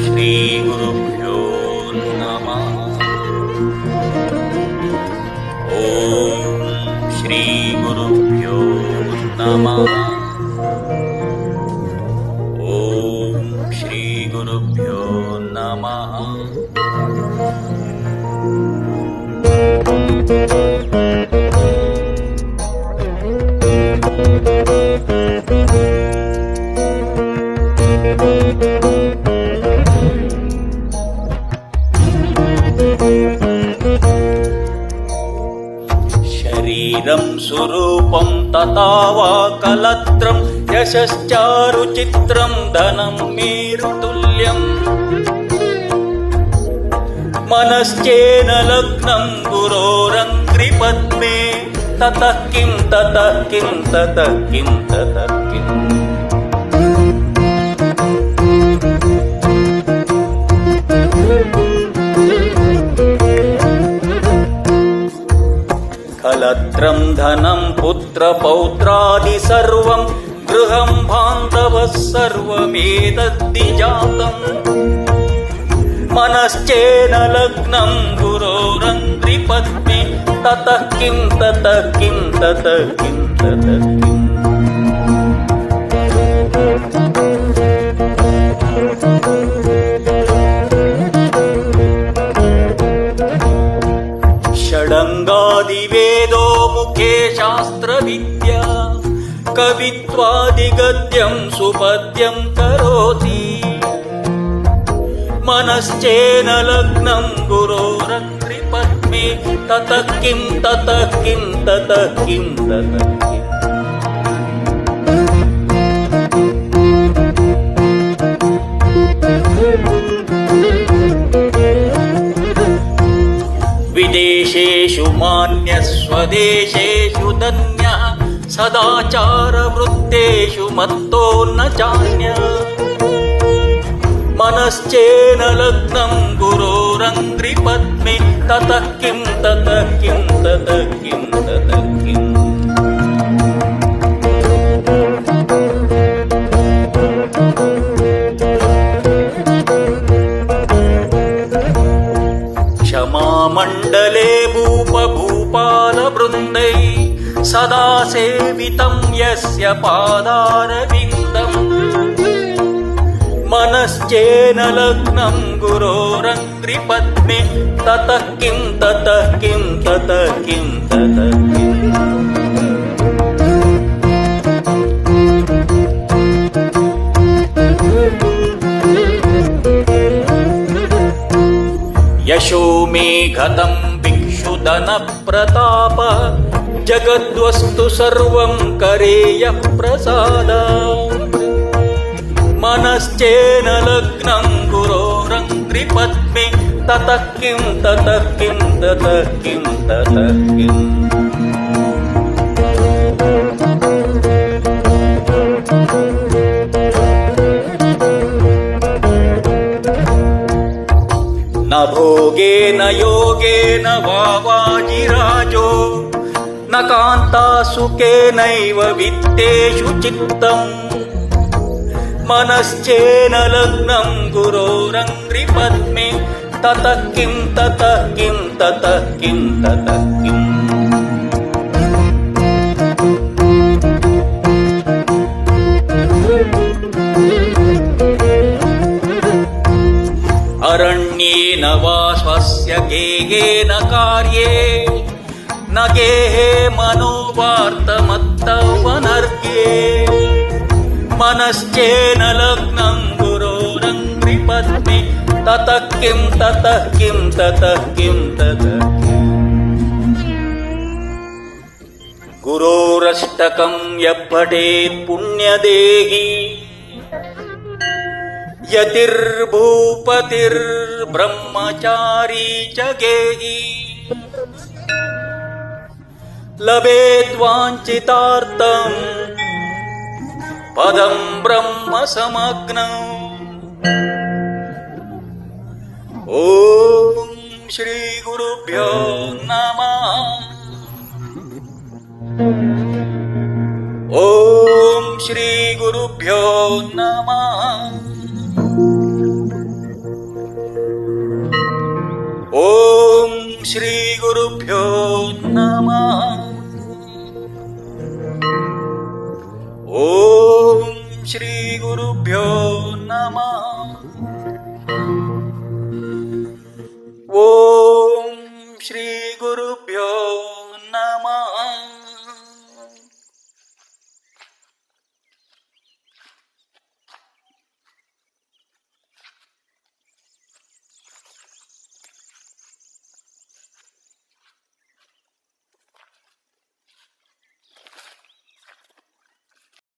ಶ್ರೀ ಗುರುಭ್ಯೋ ನಮಃ. ಓಂ ಶ್ರೀ ಗುರುಭ್ಯೋ ನಮಃ. ಓಂ ಶ್ರೀ ಗುರುಭ್ಯೋ ನಮಃ. ಶರೀರಂ ಸ್ವರೂಪಂ ತಥಾ ವಾ ಕಲತ್ರಂ ಯಶಶ್ಚಾರು ಚಿತ್ರಂ ಧನಂ ಮೇರುತುಲ್ಯಂ ಮನಶ್ಚೇನ ಲಗ್ನಂ ಗುರೋರಂಗ್ರಿಪದ್ಮೇ ತತಃ ಕಿಂ ತತಃ ಕಿಂ ತತಃ ಕಿಂ ತತಃ ಕಿಂ. ಕಲತ್ರಂ ಧನಂ ಪುತ್ರ ಪೌತ್ರಾದಿ ಸರ್ವಂ ಗೃಹಂ ಬಾಂಧವಃ ಸರ್ವಮೇತದ್ದಿ ಜಾತಂ ಮನಶ್ಚೇನ ಲಗ್ನಂ ಗುರೋರಂಗ್ರಿಪದ್ಮೇ ತತಃ ಕಿಂ ತತಃ ಕಿಂ ತತಃ ಕಿಂ ತತಃ ಕಿಂ. ಷಡಂಗಾದಿ ವೇದೋ ಮುಖೇ ಶಾಸ್ತ್ರ ವಿದ್ಯಾ ಕವಿತ್ವಾದಿ ಗದ್ಯಂ ಸುಪದ್ಯಂ ಕರೋತಿ ಮನಶ್ಚೇನ ಲಗ್ನಂ ಗುರೋರಂಗ್ರಿಪದ್ಮೇ ತತಃ ಕಿಂ ತತಃ ಕಿಂ ತತಃ ಕಿಂ ತತಃ ಕಿಂ. ವಿದೇಶೇಷು ಮಾನ್ಯ ಸ್ವದೇಶೇಷು ಧನ್ಯ ಸದಾಚಾರ ವೃತ್ತೇಷು ಮತ್ತೋ ನ ಚಾನ್ಯ ಮನಶ್ಚೇನ ಲಗ್ನಂ ಗುರೋರಂಗ್ರಿಪದ್ಮೇ ತತಃ ಕಿಂ ತತಃ ಕಿಂ ತತಃ ಕಿಂ ತತಃ ಕಿಂ. ಕ್ಷಮಾಮಂಡಲೇ ಭೂಪ ಭೂಪಾಲ ವೃಂದೈ ಸದಾ ಸೇವಿತಂ ಯಸ್ಯ ಪಾದಾರವಿಂದಂ ಮನಶ್ಚೇನ ಲಗ್ನಂ ಗುರೋರಂಗ್ರಿಪದ್ಮೇ ತತಃ ಕಿಂ ತತಃ ಕಿಂ ತತಃ ಕಿಂ ತತಃ ಕಿಂ. ಯಶೋ ಮೇಘದಂ ಭಿಕ್ಷುಧನ ಪ್ರತಾಪ ಜಗದ್ವಸ್ತು ಸರ್ವಂ ಕರೇಯ ಪ್ರಸಾದ ಮನಶ್ಚೇನ ಲಗ್ನಂ ಗುರೋರಂಗ್ರಿಪದ್ಮೇ ತತಃ ಕಿಂ ತತಃ ಕಿಂ ತತಃ ಕಿಂ ತತಃ ಕಿಂ. ನ ಭೋಗೇನ ಯೋಗೇನ ವಾ ವಾಜಿರಾಜೋ ನ ಕಾಂತಾ ಸುಖೇನೈವ ವಿತ್ತೇಷು ಚಿತ್ತಂ ಮನಶ್ಚೇನ ಲಗ್ನಂ ಗುರೋರಂಗ್ರಿಪದ್ಮೇ ತತಃ ಕಿಂ ತತಃ ಕಿಂ ತತಃ ಕಿಂ ತತಃ ಕಿಂ. ಅರಣ್ಯೇನ ವಾ ಸ್ವಸ್ಯ ಗೇಹೇನ ಕಾರ್ಯೇ ನ ಗೇಹೇ ಮನೋವಾರ್ತಮತ್ತವನರ್ಗ್ಯೇ ಮನಶ್ಚೇನ ಲಗ್ನಂ ಗುರೋರಂಗ್ರಿಪದ್ಮೇ ತತಃ ಕಿಂ ತತಃ ಕಿಂ ತತಃ ಕಿಂ ತತಃ ಕಿಂ. ಗುರೋರಷ್ಟಕಂ ಯಪಠೇತ್ ಪುಣ್ಯದೇಹಿ ಯತಿರ್ಭೂಪತಿರ್ಬ್ರಹ್ಮಚಾರಿ ಚ ಗೇಹಿ ಲಭೇದ್ವಾಂಛಿತಾರ್ಥಂ ಪದಂ ಬ್ರಹ್ಮ ಸಮಗ್ನಂ. ಓಂ ಶ್ರೀ ಗುರುಭ್ಯೋ ನಮಃ. ಓಂ ಶ್ರೀ ಗುರುಭ್ಯೋ ನಮಃ. ಓಂ ಶ್ರೀ ಗುರುಭ್ಯೋ ನಮಃ. ಓಂ ಶ್ರೀ ಗುರುಭ್ಯೋ